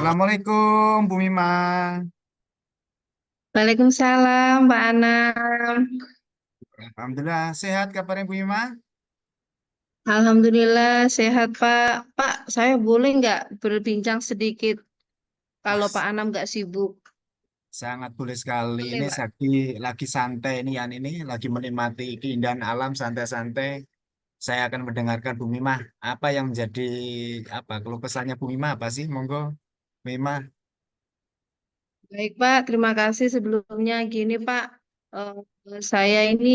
Assalamualaikum, Bu Mima. Waalaikumsalam, Pak Anam. Alhamdulillah sehat kabarnya Bu Mima. Alhamdulillah sehat, Pak. Pak, saya boleh nggak berbincang sedikit Wah, kalau Pak Anam nggak sibuk? sangat boleh sekali. Boleh, Ini Pak. lagi santai ini ini lagi menikmati keindahan alam santai-santai. Saya akan mendengarkan Bu Mima. Apa yang menjadi keluh kesahnya Bu Mima apa sih? Monggo, Bu Mima. Baik, Pak. Terima kasih sebelumnya. Gini, Pak. Eh, saya ini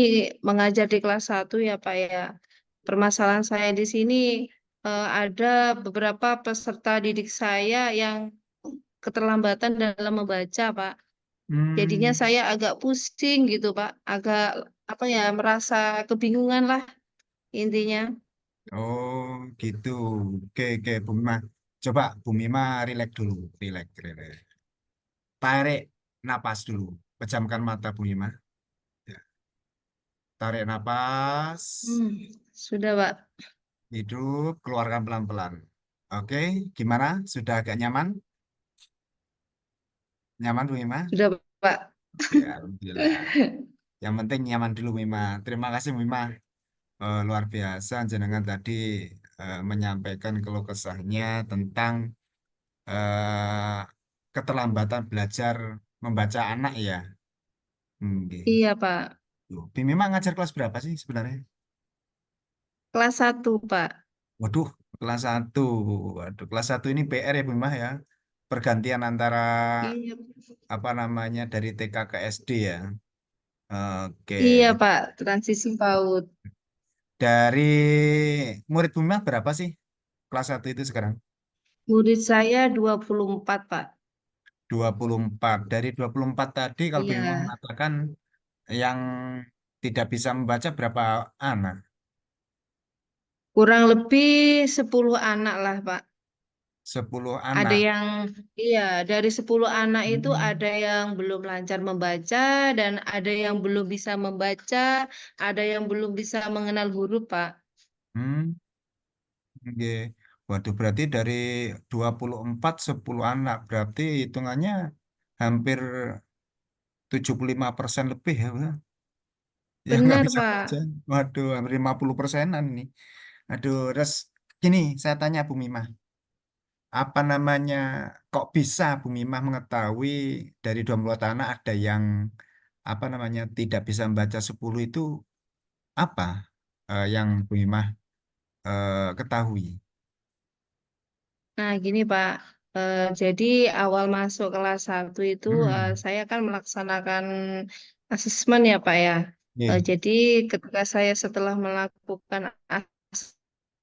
mengajar di kelas 1 ya, Pak ya. Permasalahan saya di sini ada beberapa peserta didik saya yang keterlambatan dalam membaca, Pak. Jadinya Hmm. saya agak pusing gitu, Pak. Agak apa ya, merasa kebingungan lah intinya. Oh, gitu. Oke, Bu Mima. Coba Bu Mima rileks dulu, rileks. Tarik napas dulu. Pejamkan mata Bu Mima. Ya. Tarik napas. Hmm, sudah, Pak. Hidup, keluarkan pelan-pelan. Oke, gimana? Sudah agak nyaman? Nyaman, Bu Mima? Sudah, Pak. Oke, alhamdulillah. Yang penting nyaman dulu, Mima. Terima kasih, Mima. Luar biasa, jenengan tadi menyampaikan keluh kesahnya tentang eh, keterlambatan belajar membaca anak ya. Oke. Iya, Pak. Bu Mima ngajar kelas berapa sih sebenarnya? Kelas 1, Pak. Waduh, kelas satu. Waduh, kelas satu ini PR ya, Bu Mima ya. Pergantian antara Iya. apa namanya dari TK ke SD ya. Oke. Iya, Pak. Transisi PAUD. Dari murid Bima berapa sih kelas satu itu sekarang? Murid saya 24, Pak. 24. Dari 24 tadi kalau Bima Iya. mengatakan yang tidak bisa membaca berapa anak? Kurang lebih 10 anak lah, Pak. 10 Ada anak. yang, iya, dari 10 anak itu Hmm. ada yang belum lancar membaca dan ada yang belum bisa membaca, ada yang belum bisa mengenal huruf, Pak. Hmm. Oke. Waduh, berarti dari 24 10 anak. Berarti hitungannya hampir 75% lebih ya, Bang. Yang nggak Benar, bisa baca. Pak. Waduh, hampir 50%-an nih. Aduh, terus gini, saya tanya Bu Mimah, apa namanya, kok bisa Bu Mimah mengetahui dari 24 anak ada yang apa namanya tidak bisa membaca 10 itu apa yang Bu Mimah ketahui? Nah, gini, Pak. Jadi awal masuk kelas 1 itu Hmm. saya kan melaksanakan asesmen ya, Pak ya. Oke. Jadi ketika saya setelah melakukan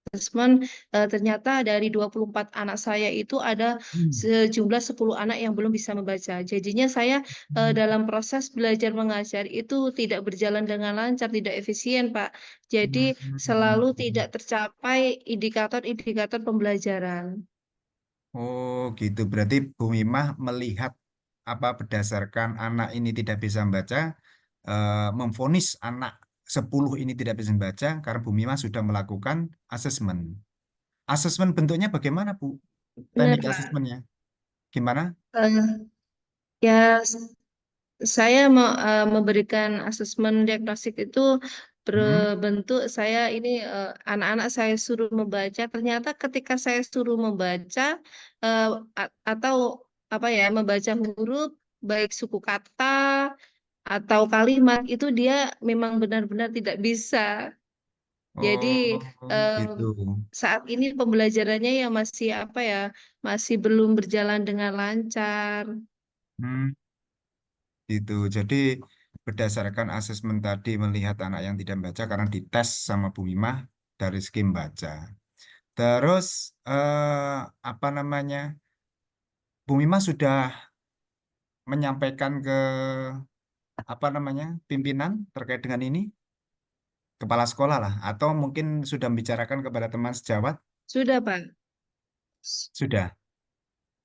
asesmen, ternyata dari 24 anak saya itu ada Hmm. sejumlah 10 anak yang belum bisa membaca. Jadinya saya dalam proses belajar mengajar itu tidak berjalan dengan lancar, tidak efisien, Pak. Jadi selalu tidak tercapai indikator-indikator pembelajaran. Oh, gitu. Berarti Bu Mimah melihat apa berdasarkan anak ini tidak bisa membaca, memvonis anak 10 ini tidak bisa membaca karena Bu Mimah sudah melakukan asesmen. Asesmen bentuknya bagaimana, Bu? Benar, Teknik Pak. asesmennya gimana? Eh, ya, saya memberikan asesmen diagnostik itu Hmm? berbentuk saya ini anak-anak saya suruh membaca. Ternyata ketika saya suruh membaca eh, atau apa ya membaca huruf baik suku kata atau kalimat itu dia memang benar-benar tidak bisa. Jadi Oh, eh, gitu. saat ini pembelajarannya ya masih apa ya masih belum berjalan dengan lancar. Hmm, gitu. Jadi berdasarkan asesmen tadi melihat anak yang tidak baca karena dites sama Bu Mimah dari skim baca. Terus apa namanya? Bu Mimah sudah menyampaikan ke apa namanya pimpinan terkait dengan ini, kepala sekolah lah, atau mungkin sudah membicarakan kepada teman sejawat, Sudah, Pak. sudah.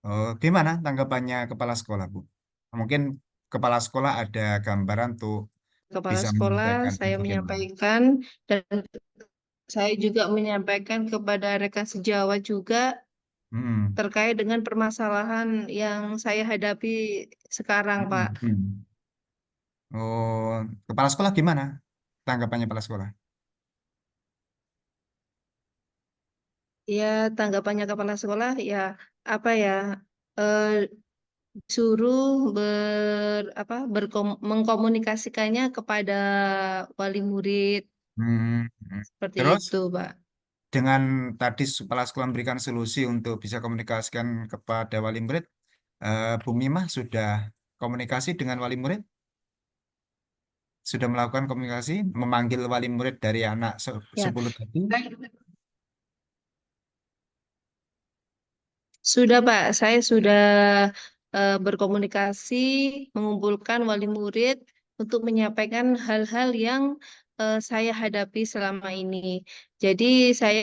Oh, gimana tanggapannya kepala sekolah, Bu? Mungkin kepala sekolah ada gambaran tuh Kepala bisa sekolah menyampaikan saya bagaimana. menyampaikan dan saya juga menyampaikan kepada rekan sejawat juga Hmm. terkait dengan permasalahan yang saya hadapi sekarang, Pak. Hmm. Hmm. Oh, kepala sekolah gimana? Tanggapannya kepala sekolah? Ya, tanggapannya kepala sekolah ya apa ya? eh, Suruh mengkomunikasikannya kepada wali murid Hmm. Hmm. seperti Terus itu, Pak. dengan tadi kepala sekolah memberikan solusi untuk bisa komunikasikan kepada wali murid, Bu Mimah sudah komunikasi dengan wali murid? Sudah melakukan komunikasi, memanggil wali murid dari anak Ya, 10 tadi? baik. Sudah, Pak. Saya sudah berkomunikasi, mengumpulkan wali murid untuk menyampaikan hal-hal yang saya hadapi selama ini. Jadi saya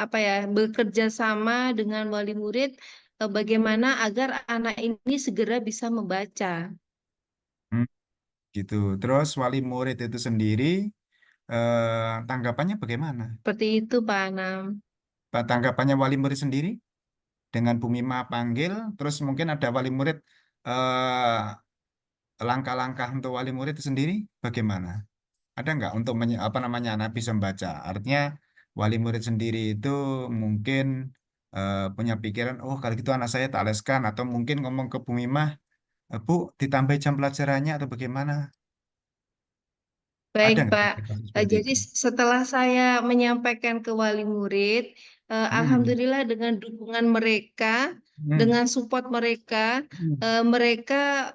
apa ya bekerja sama dengan wali murid bagaimana agar anak ini segera bisa membaca. Hmm, gitu. Terus wali murid itu sendiri tanggapannya bagaimana? Seperti itu, Pak Anam. Tanggapannya wali murid sendiri dengan Bu Mima panggil, terus mungkin ada wali murid langkah-langkah untuk wali murid itu sendiri bagaimana? Ada nggak untuk apa namanya anak bisa membaca? Artinya wali murid sendiri itu mungkin punya pikiran, oh kalau gitu anak saya tak leskan atau mungkin ngomong ke Bu Mimah, Bu ditambah jam pelajarannya atau bagaimana? Baik, Ada nggak Pak. kasus seperti Jadi itu? setelah saya menyampaikan ke wali murid, Hmm, alhamdulillah dengan dukungan mereka, hmm, dengan support mereka, hmm, mereka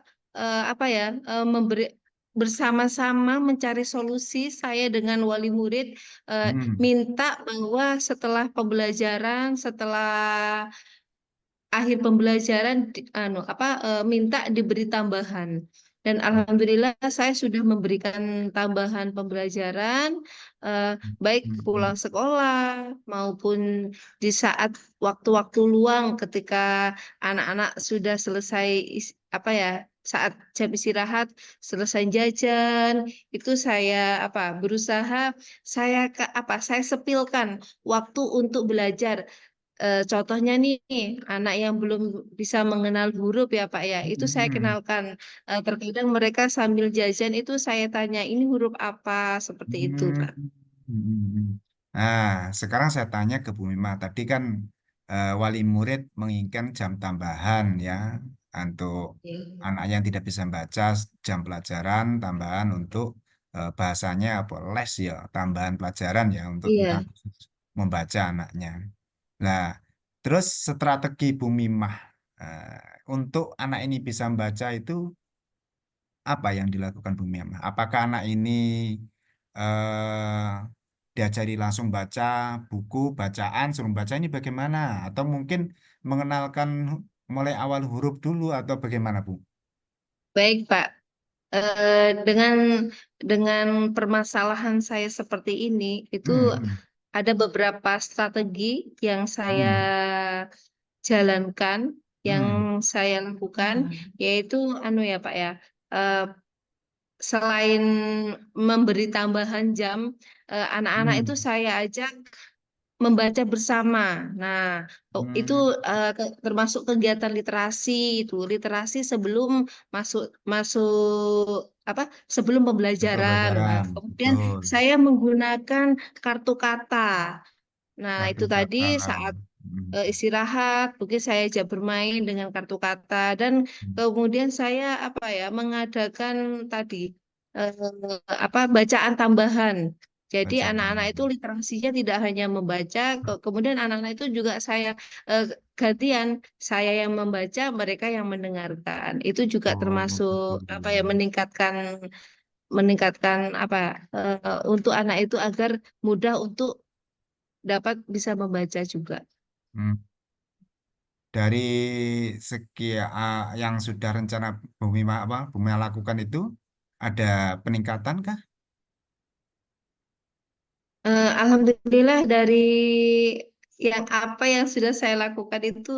apa ya memberi bersama-sama mencari solusi. Saya dengan wali murid hmm, minta bahwa setelah pembelajaran, setelah akhir pembelajaran minta diberi tambahan dan oh, alhamdulillah saya sudah memberikan tambahan pembelajaran baik hmm, hmm, pulang sekolah maupun di saat waktu-waktu luang ketika anak-anak sudah selesai apa ya saat jam istirahat selesai jajan itu saya berusaha saya sepilkan waktu untuk belajar. Contohnya nih, anak yang belum bisa mengenal huruf ya Pak ya, itu saya hmm, kenalkan. Terkadang mereka sambil jajan itu saya tanya, ini huruf apa? Seperti itu hmm, Pak. hmm. Nah, sekarang saya tanya ke Bu Mima. Tadi kan wali murid menginginkan jam tambahan ya untuk Oke. anak yang tidak bisa baca, jam pelajaran tambahan untuk bahasanya apa les ya, tambahan pelajaran ya untuk tentang Iya, membaca anaknya. Nah, terus strategi Bu Mimah untuk anak ini bisa membaca itu apa yang dilakukan Bu Mimah? Apakah anak ini diajari langsung baca buku, bacaan, suruh baca ini bagaimana? Atau mungkin mengenalkan mulai awal huruf dulu atau bagaimana, Bu? baik Pak. Dengan permasalahan saya seperti ini, itu Hmm, hmm, ada beberapa strategi yang saya hmm, jalankan, yang hmm, saya lakukan, yaitu ya Pak ya. eh, Selain memberi tambahan jam, anak-anak itu hmm, saya ajak membaca bersama. Nah, itu hmm. termasuk kegiatan literasi itu, literasi sebelum masuk masuk apa? Sebelum Untuk pembelajaran. Nah, pelajaran, kemudian betul. saya menggunakan kartu kata. Nah, Kartu itu tadi kata. saat Hmm, istirahat, mungkin saya ajak bermain dengan kartu kata dan kemudian saya mengadakan tadi eh, bacaan tambahan. Jadi bacaan anak-anak itu tambahan. literasinya tidak hanya membaca, kemudian anak-anak itu juga saya eh, gantian, saya yang membaca, mereka yang mendengarkan. Itu juga Oh, termasuk betul. meningkatkan meningkatkan untuk anak itu agar mudah untuk dapat bisa membaca juga. Hmm. Dari segi yang sudah rencana Bumi lakukan itu ada peningkatan kah? Alhamdulillah dari yang apa yang sudah saya lakukan itu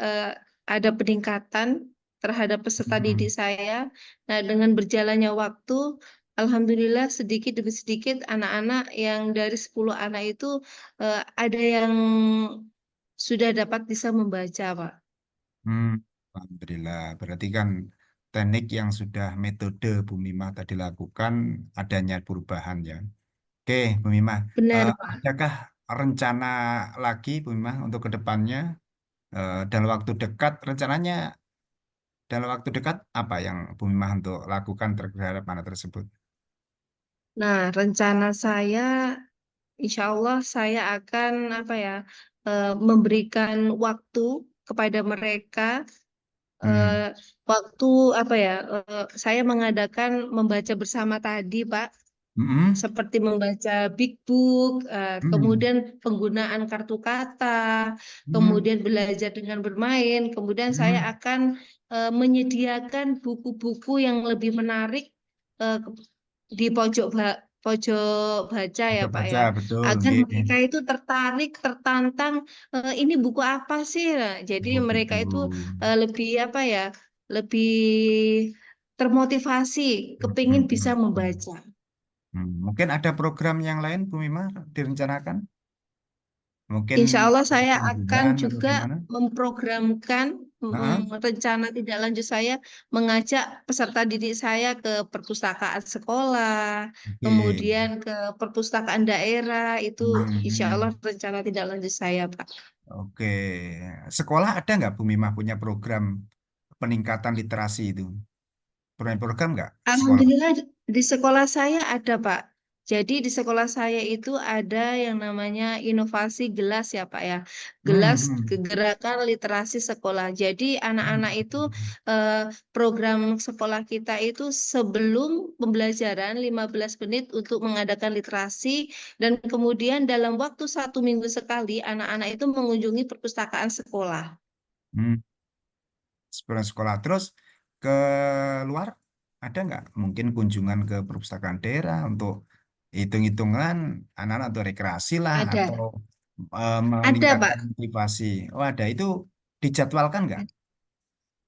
eh, ada peningkatan terhadap peserta didik Hmm. saya. Nah, dengan berjalannya waktu, Alhamdulillah sedikit demi sedikit anak-anak yang dari 10 anak itu ada yang sudah dapat bisa membaca, Pak. Hmm, Alhamdulillah. Berarti kan teknik yang sudah metode Bu Mimah tadi lakukan adanya perubahan ya. Oke, Bu Mimah. Benar, Pak. Adakah rencana lagi Bu Mimah untuk ke depannya dalam waktu dekat rencananya dalam waktu dekat apa yang Bu Mimah untuk lakukan terhadap anak tersebut? Nah, rencana saya, insya Allah saya akan apa ya, memberikan waktu kepada mereka, eh, Hmm. waktu apa ya, saya mengadakan membaca bersama tadi, Pak. Hmm. Seperti membaca big book, Hmm. kemudian penggunaan kartu kata, Hmm. kemudian belajar dengan bermain, kemudian saya Hmm. akan menyediakan buku-buku yang lebih menarik eh, di pojok baca ya Untuk Pak baca ya, betul, agar nggih. mereka itu tertarik, tertantang, ini buku apa sih? Nah, jadi Oh mereka gitu. itu lebih apa ya, lebih termotivasi, Hmm. kepingin Hmm. bisa Hmm. membaca. Mungkin ada program yang lain Bu Mimah direncanakan? Mungkin Insya Allah saya akan kunjungan atau juga gimana? memprogramkan Heeh. rencana tidak lanjut saya mengajak peserta didik saya ke perpustakaan sekolah, Oke. kemudian ke perpustakaan daerah, itu insya Allah Hmm. rencana tidak lanjut saya, Pak. Oke. Sekolah ada nggak Bu Mimah punya program peningkatan literasi itu? Punya program nggak sekolah? Alhamdulillah di sekolah saya ada, Pak. Jadi di sekolah saya itu ada yang namanya inovasi gelas ya, Pak ya. Hmm. Gelas Hmm. Gerakan Literasi Sekolah. Jadi anak-anak itu Hmm. program sekolah kita itu sebelum pembelajaran 15 menit untuk mengadakan literasi dan kemudian dalam waktu 1 minggu sekali anak-anak itu mengunjungi perpustakaan sekolah. Hmm. Sekolah sekolah terus ke luar ada nggak mungkin kunjungan ke perpustakaan daerah untuk hitung-hitungan anak-anak atau rekreasi lah atau Ada, ada meningkatkan Pak. motivasi. Oh ada itu dijadwalkan nggak?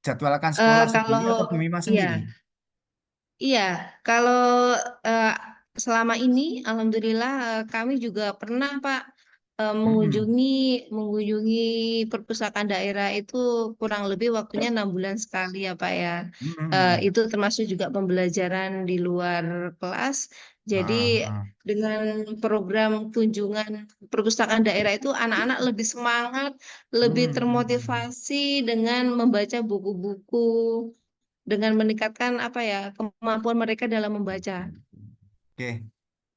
Jadwalkan sekolah sendiri Kalau atau Bu Mimah ya. sendiri? Iya, kalau eh, selama ini, alhamdulillah kami juga pernah Pak Hmm. mengunjungi perpustakaan daerah itu kurang lebih waktunya 6 bulan sekali ya Pak ya. Hmm. Itu termasuk juga pembelajaran di luar kelas. Jadi Ah, ah. dengan program kunjungan perpustakaan daerah itu anak-anak lebih semangat, lebih Hmm. termotivasi dengan membaca buku-buku dengan meningkatkan apa ya kemampuan mereka dalam membaca. Oke,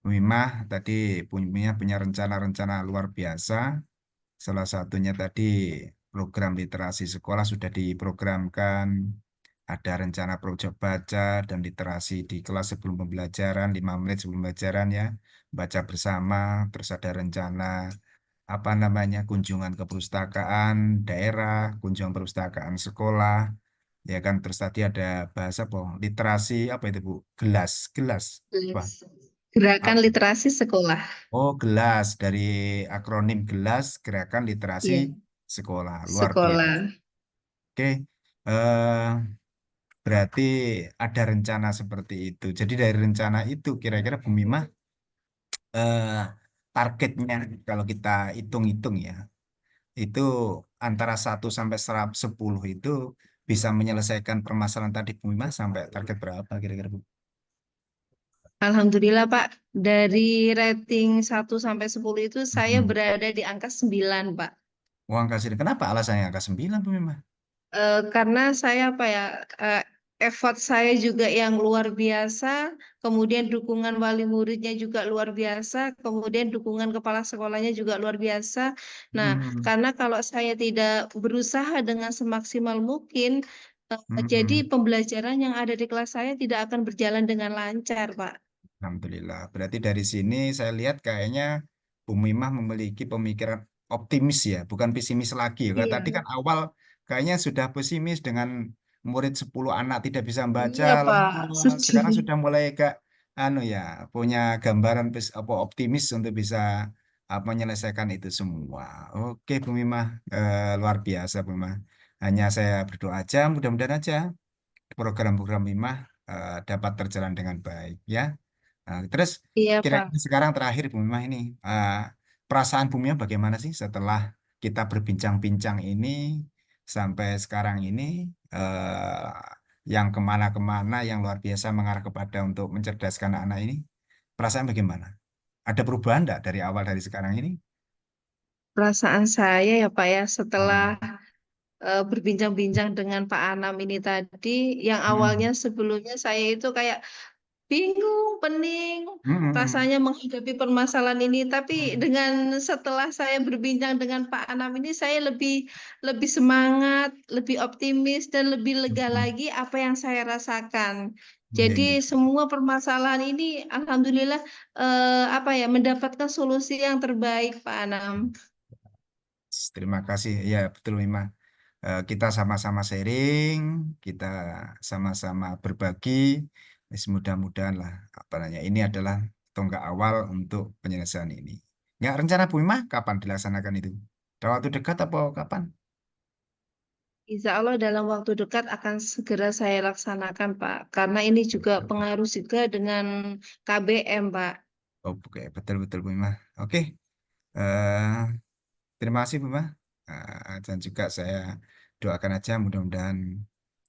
Bu Mimah tadi punya rencana-rencana luar biasa. Salah satunya tadi program literasi sekolah sudah diprogramkan. Ada rencana proyek baca dan literasi di kelas sebelum pembelajaran, 5 menit sebelum pembelajaran ya. Baca bersama, terus ada rencana apa namanya kunjungan ke perpustakaan daerah, kunjungan perpustakaan sekolah, ya kan. Terus tadi ada bahasa apa? Literasi apa itu Bu? Gelas, gelas. Wah, Gerakan apa? literasi sekolah. Oh, gelas dari akronim gelas Gerakan Literasi Iya, Sekolah. Luar biasa. sekolah. Oke, eh, berarti ada rencana seperti itu. Jadi dari rencana itu kira-kira Bu Mimah eh, targetnya kalau kita hitung-hitung ya, itu antara 1 sampai 10 itu bisa menyelesaikan permasalahan tadi Bu Mimah sampai target berapa kira-kira Bu? Alhamdulillah Pak, dari rating 1 sampai 10 itu saya Hmm. berada di angka 9 Pak. Uang kasih kenapa alasannya angka 9 Bu Mimah? Karena saya apa ya, eh, effort saya juga yang luar biasa, kemudian dukungan wali muridnya juga luar biasa, kemudian dukungan kepala sekolahnya juga luar biasa. Nah, Hmm. karena kalau saya tidak berusaha dengan semaksimal mungkin, jadi Hmm. pembelajaran yang ada di kelas saya tidak akan berjalan dengan lancar, Pak. Alhamdulillah. Berarti dari sini saya lihat kayaknya Bu Mimah memiliki pemikiran optimis ya, bukan pesimis lagi. Kalau tadi Iya, kan awal kayaknya sudah pesimis dengan murid 10 anak tidak bisa membaca, iya Pak, lemah. Sekarang sedih. sudah mulai ke anu ya, punya gambaran apa optimis untuk bisa menyelesaikan itu semua. Oke, Bu Mimah, luar biasa Bu Mimah. Hanya saya berdoa aja, mudah-mudahan aja program-program Mimah dapat terjalan dengan baik ya. Nah, terus Iya kira-kira Pak. sekarang terakhir Bu Mimah ini perasaan Bu Mimah bagaimana sih setelah kita berbincang-bincang ini sampai sekarang ini yang kemana-kemana yang luar biasa mengarah kepada untuk mencerdaskan anak ini, perasaan bagaimana? Ada perubahan enggak dari awal dari sekarang ini? Perasaan saya ya Pak ya, setelah Hmm. berbincang-bincang dengan Pak Anam ini tadi, yang awalnya Hmm. sebelumnya saya itu kayak bingung, pening, Hmm. rasanya menghadapi permasalahan ini. Tapi Hmm. dengan setelah saya berbincang dengan Pak Anam ini, saya lebih lebih semangat, lebih optimis, dan lebih lega Hmm. lagi apa yang saya rasakan. Iya, Jadi iya. semua permasalahan ini, alhamdulillah, apa ya, mendapatkan solusi yang terbaik, Pak Anam. Terima kasih. Ya, betul memang. Kita sama-sama sharing, kita sama-sama berbagi. Mudah-mudahan lah, apa namanya, ini adalah tonggak awal untuk penyelesaian ini. Ya, rencana Bu Imah kapan dilaksanakan itu? Dalam waktu dekat atau kapan? Insya Allah dalam waktu dekat akan segera saya laksanakan, Pak. Karena ini juga pengaruh juga dengan KBM, Pak. Oke, betul-betul Bu Imah. Oke, eh, terima kasih Bu Imah. Dan juga saya doakan aja mudah-mudahan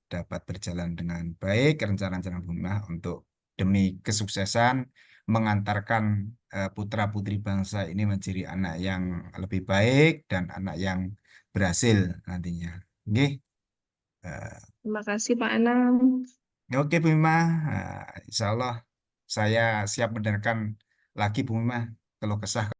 dapat berjalan dengan baik rencana-rencana Bunda untuk demi kesuksesan mengantarkan putra-putri bangsa ini menjadi anak yang lebih baik dan anak yang berhasil nantinya. Oke, eh, Terima kasih, Pak Anam. oke Bu Mima. Insya Allah saya siap mendengarkan lagi Bu Mima kalau kesah